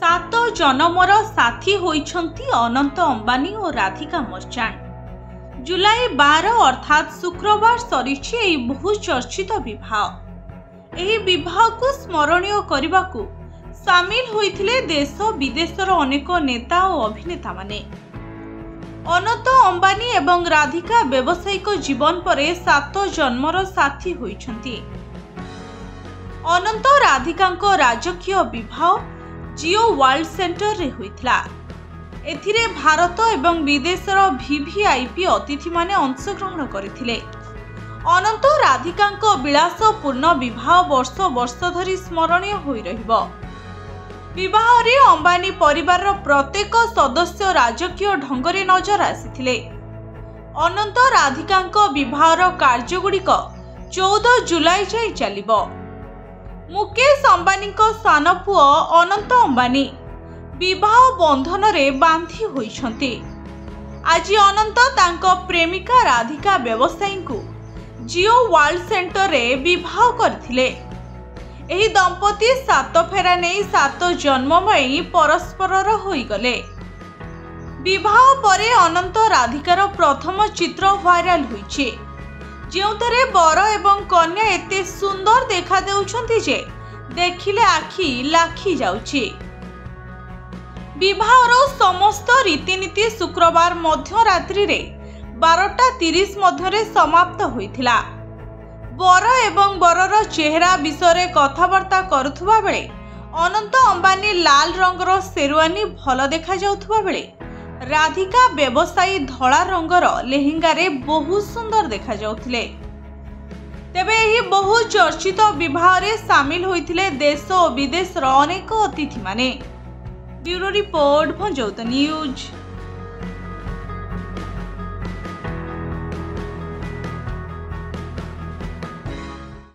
सात जनमर साथी होइछंती अनंत अंबानी और राधिका मर्चांट। जुलाई 12 अर्थात शुक्रवार सरीछि एही बहु चर्चित विवाह। एही विवाह को स्मरणीय करबाकू सामिल होइथिले देश विदेशर अनेक नेता और अभिनेता माने। अनंत अंबानी एवं राधिका व्यावसायिक जीवन परे 7 जन्मर साथी होइछंती। अनंत राधिकांको राजकीय विवाह जियो वर्ल्ड सेंटर रे होइथिला। एथिरे भारत एवं विदेशर वीवीआईपी अतिथि माने अंशग्रहण करथिले। अनंत राधिकांको विलासपूर्ण विवाह वर्ष वर्ष धरी स्मरणीय होई रहिबो। विवाह रे अंबानी परिवार प्रत्येक सदस्य राजकीय ढंगरे नजर आसिथिले। अनंत राधिकांको विवाहर कार्यगुड़िक 14 जुलाई जाए चलिबो। मुकेश अंबानी को सान पुओ अनंत अंबानी विवाह बंधन रे बांधी होइछंती। आज अनंत तांको प्रेमिका राधिका व्यवसायी को जियो वर्ल्ड सेंटर रे विवाह करथिले। एही दंपति 7 फेरा नै 7 जन्ममयी परस्परर होई गले। विवाह परे अनंत राधिकार प्रथम चित्र वायरल होइछे, जेउतरे बर एवं कन्या एते सुंदर देखा देउछंती जे देखिले आखि लाखी जाउछि। विवाहर समस्त रीतिनीति शुक्रवार मध्य रात्रि रे 12:30 मध्यरे समाप्त होइथिला। बर एवं बरर चेहरा विषय कथबार्ता करुथुबा बेले अनंत अंबानी लाल रंगर शेरवानी भल देखा जाउथुबा बेले राधिका व्यवसायी धला रंगर लेहेंगा रे बहुत सुंदर देखा जाउथिले। तेबे एही बहु चर्चित विवाह रे सामिल होइथिले देश और विदेशर अनेक अतिथि माने। ब्यूरो रिपोर्ट भंजौत न्यूज।